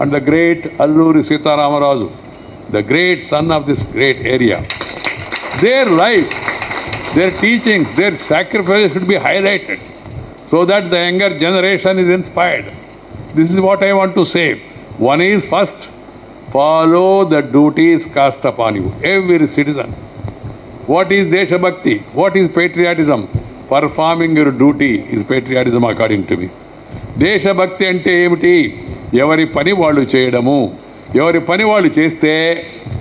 and the great Alluri Sita Ramaraju, the great son of this great area. Their life, their teachings, their sacrifices should be highlighted so that the younger generation is inspired. This is what I want to say. One is first, follow the duties cast upon you, every citizen. What is Desha Bhakti? What is patriotism? Performing your duty is patriotism according to me. Desha Bhakti ante emiti? Evari pani vallu cheyadamu. Evari pani vallu cheste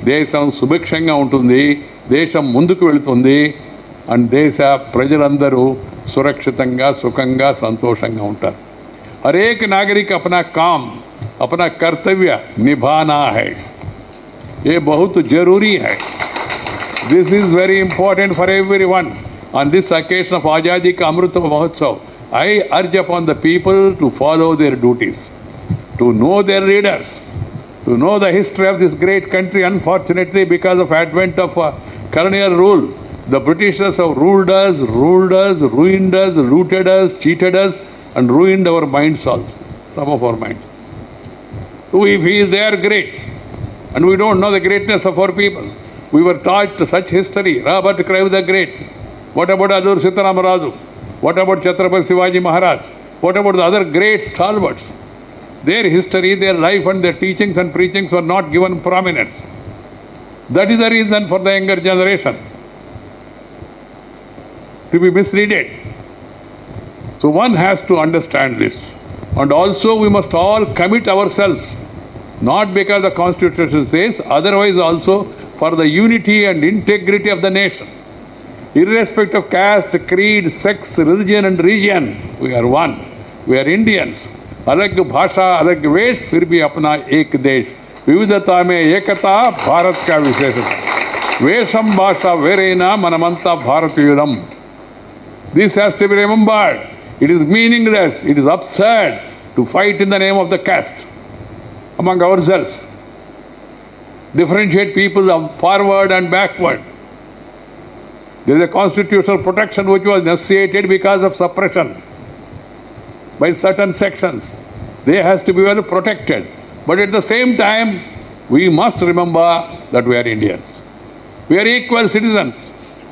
desam సుభిక్షంగా ఉంటుంది, దేశం ముందుకు వెళుతుంది, and దేశ ప్రజలందరూ సురక్షితంగా సుఖంగా సంతోషంగా ఉంటారు. हर एक नागरिक अपना काम अपना कर्तव्य निभाना है, ये बहुत जरूरी है. This is very important for everyone. On this occasion of Azadi Ka Amrit Mahotsav, I urge upon the people to follow their duties, to know their leaders, to know the history of this great country. Unfortunately, because of advent of colonial rule, the Britishers have ruled us, ruined us, looted us, cheated us, and ruined our minds also, some of our minds. So we feel they are great, and we don't know the greatness of our people. We were taught such history. Robert Clive the Great. What about Alluri Sita Ramaraju? What about Chhatrapati Shivaji Maharaj? What about the other great stalwarts? Their history, their life and their teachings and preachings were not given prominence. That is the reason for the younger generation to be misleaded. So one has to understand this. And also we must all commit ourselves, not because the Constitution says, otherwise also for the unity and integrity of the nation. Irrespective of caste, creed, sex, religion and region, we are one. We are Indians. Alag bhasha, alag vesh, fir bhi apna ek desh. Vividhata mein ekata, Bharat ka visheshata. Vesham bhasha verena manamanta bharatiyudam. This has to be remembered. It is meaningless, it is absurd to fight in the name of the caste among ourselves. Differentiate people forward and backward. There is a constitutional protection which was necessitated because of suppression by certain sections. They has to be well protected. But at the same time, we must remember that we are Indians. We are equal citizens,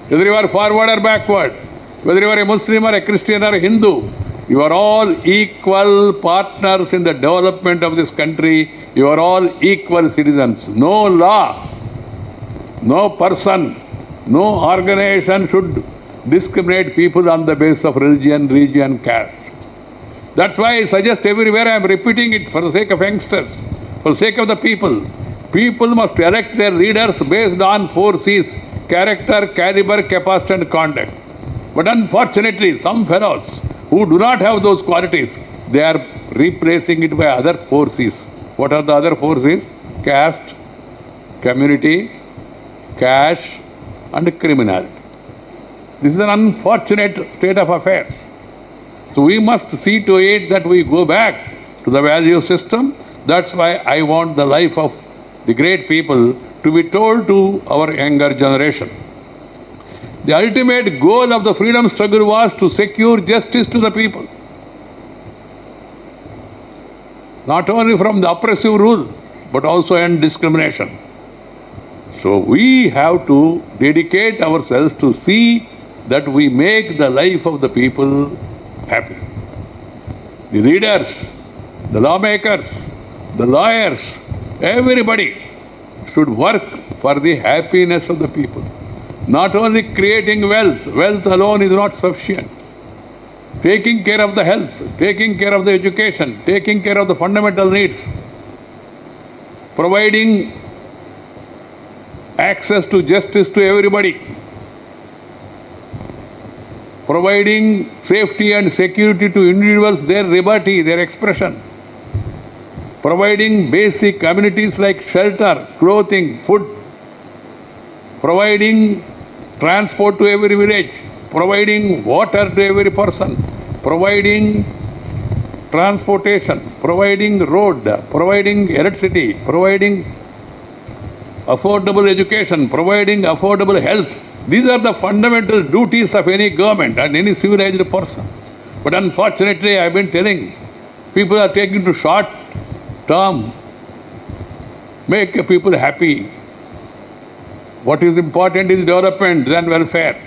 whether you are forward or backward. Whether you are a Muslim or a Christian or a Hindu, you are all equal partners in the development of this country. You are all equal citizens. No law, no person, no organization should discriminate people on the basis of religion, region, caste. That's why I suggest everywhere, I am repeating it for the sake of youngsters, for the sake of the people. People must elect their leaders based on 4 C's: character, caliber, capacity and conduct. But unfortunately, some fellows who do not have those qualities, they are replacing it by other 4 C's. What are the other 4 C's? Caste, community, cash, and criminality. This is an unfortunate state of affairs. So we must see to it that we go back to the value system. That's why I want the life of the great people to be told to our younger generation. The ultimate goal of the freedom struggle was to secure justice to the people. Not only from the oppressive rule, but also end discrimination. So we have to dedicate ourselves to see that we make the life of the people happy. The leaders, the lawmakers, the lawyers, everybody should work for the happiness of the people. Not only creating wealth, wealth alone is not sufficient. Taking care of the health, taking care of the education, taking care of the fundamental needs, providing access to justice to everybody, providing safety and security to individuals, their liberty, their expression, providing basic amenities like shelter, clothing, food, providing transport to every village, providing water to every person, providing transportation, providing road, providing electricity, providing affordable education, providing affordable health. These are the fundamental duties of any government and any civilized person. But unfortunately, I have been telling, people are taking to short-term make people happy. What is important is development than welfare.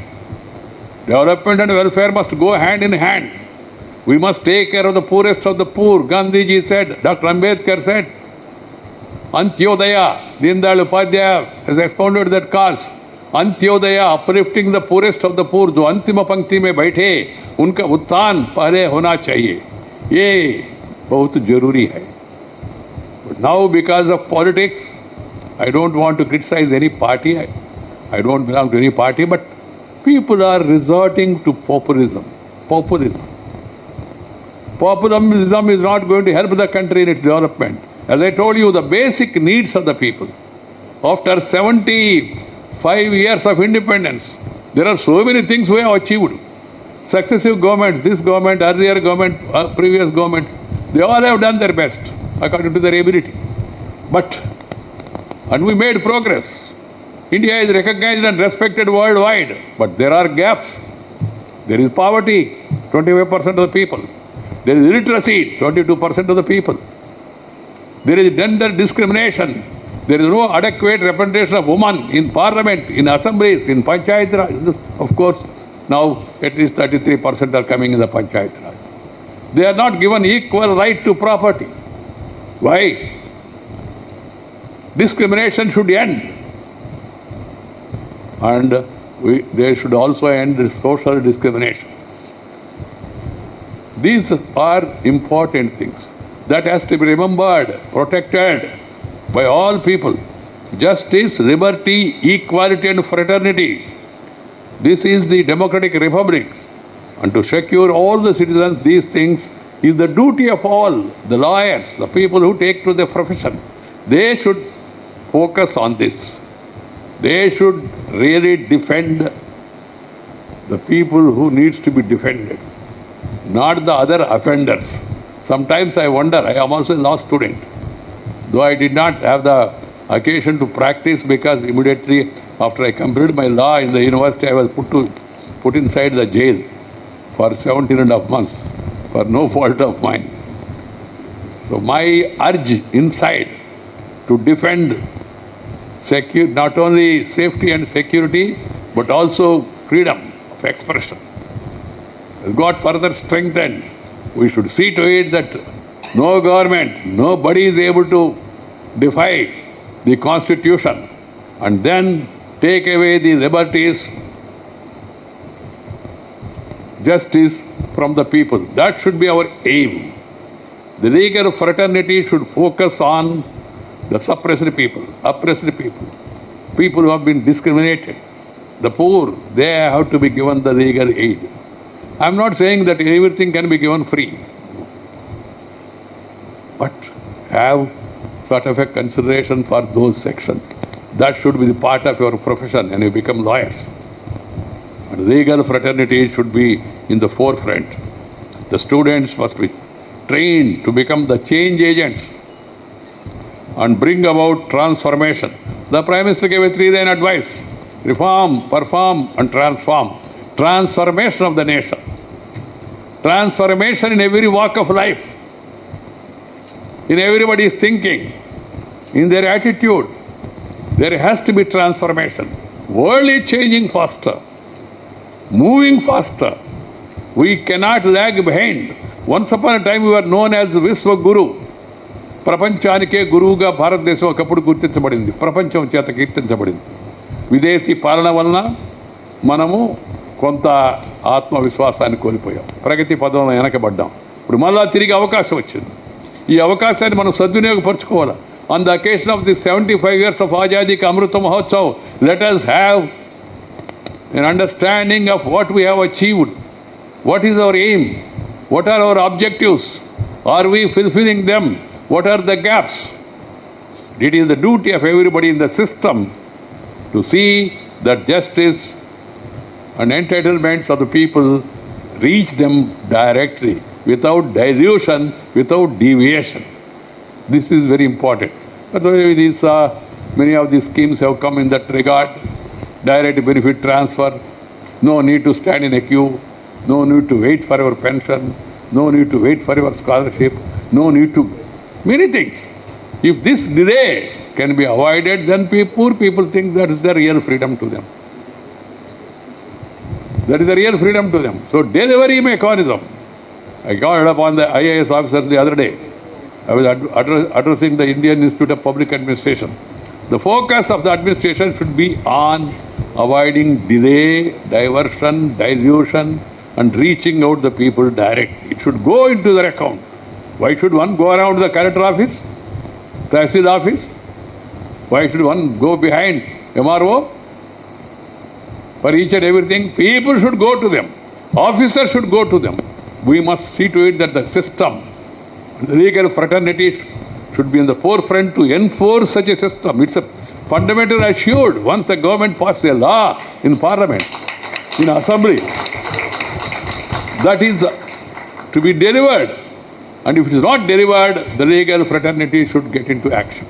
Development and welfare must go hand in hand. We must take care of the poorest of the poor. Gandhiji said, Dr. Ambedkar said, Antyodaya, Deendayal Upadhyaya has expounded that cause. Antyodaya, uplifting the poorest of the poor, जो अंतिम पंक्ति में बैठे उनका उत्थान पहले होना चाहिए. ये बहुत जरूरी है. But now because of politics, I don't want to criticize any party. I don't belong to any party, but people are resorting to populism. Populism is not going to help the country in its development. As I told you, the basic needs of the people. After 75 years of independence, there are so many things we have achieved. Successive governments, this government, earlier government, previous governments, they all have done their best according to their ability. And we made progress. India is recognized and respected worldwide, but there are gaps. There is poverty, 25% of the people. There is illiteracy, 22% of the people. There is gender discrimination. There is no adequate representation of women in parliament, in assemblies, in Panchayat Raj. Of course, now at least 33% are coming in the Panchayat Raj. They are not given equal right to property. Why? Discrimination should end. And they should also end social discrimination. These are important things that has to be remembered, protected by all people. Justice, liberty, equality and fraternity. This is the democratic republic. And to secure all the citizens these things is the duty of all, the lawyers, the people who take to the profession. They should focus on this. They should really defend the people who needs to be defended, not the other offenders. Sometimes I wonder, I am also a law student, though I did not have the occasion to practice because immediately after I completed my law in the university, I was put inside the jail for 17 and a half months for no fault of mine. So my urge inside to defend not only safety and security, but also freedom of expression has got further strengthened. We should see to it that no government, nobody is able to defy the Constitution and then take away the liberties, justice from the people. That should be our aim. The legal fraternity should focus on the suppressed people, oppressed people, people who have been discriminated. The poor, they have to be given the legal aid. I am not saying that everything can be given free, but have sort of a consideration for those sections. That should be the part of your profession when you become lawyers. And legal fraternity should be in the forefront. The students must be trained to become the change agents and bring about transformation. The Prime Minister gave a 3-line advice: reform, perform and transform. Transformation of the nation. Transformation in every walk of life. In everybody's thinking, in their attitude. There has to be transformation. World is changing faster, moving faster. We cannot lag behind. Once upon a time we were known as Viswa Guru. ప్రపంచానికే గురువుగా భారతదేశం ఒకప్పుడు గుర్తించబడింది, ప్రపంచం చేత కీర్తించబడింది. విదేశీ పాలన వలన మనము కొంత ఆత్మవిశ్వాసాన్ని కోల్పోయాం, ప్రగతి పదంలో వెనకబడ్డాం. ఇప్పుడు మళ్ళా తిరిగి అవకాశం వచ్చింది. ఈ అవకాశాన్ని మనం సద్వినియోగపరచుకోవాలి. On the occasion of the 75 years of Azadi Ka Amrita Mahotsav, let us have an understanding of what we have achieved. What is our aim? What are our objectives? Are we fulfilling them? What are the gaps? It is the duty of everybody in the system to see that justice and entitlements of the people reach them directly, without dilution, without deviation. This is very important. But many of these schemes have come in that regard. Direct benefit transfer, no need to stand in a queue, no need to wait for your pension, no need to wait for your scholarship, no need to... Many things. If this delay can be avoided, then poor people think that is the real freedom to them. That is the real freedom to them. So delivery mechanism. I got upon the IAS officers the other day. I was addressing the Indian Institute of Public Administration. The focus of the administration should be on avoiding delay, diversion, dilution, and reaching out the people directly. It should go into their account. Why should one go around the collector office, Tehsil office? Why should one go behind MRO? For each and everything, people should go to them. Officers should go to them. We must see to it that the system, the legal fraternity should be in the forefront to enforce such a system. It's a fundamental assured once the government passes a law in parliament, in assembly, that is to be delivered. And if it is not delivered, the legal fraternity should get into action.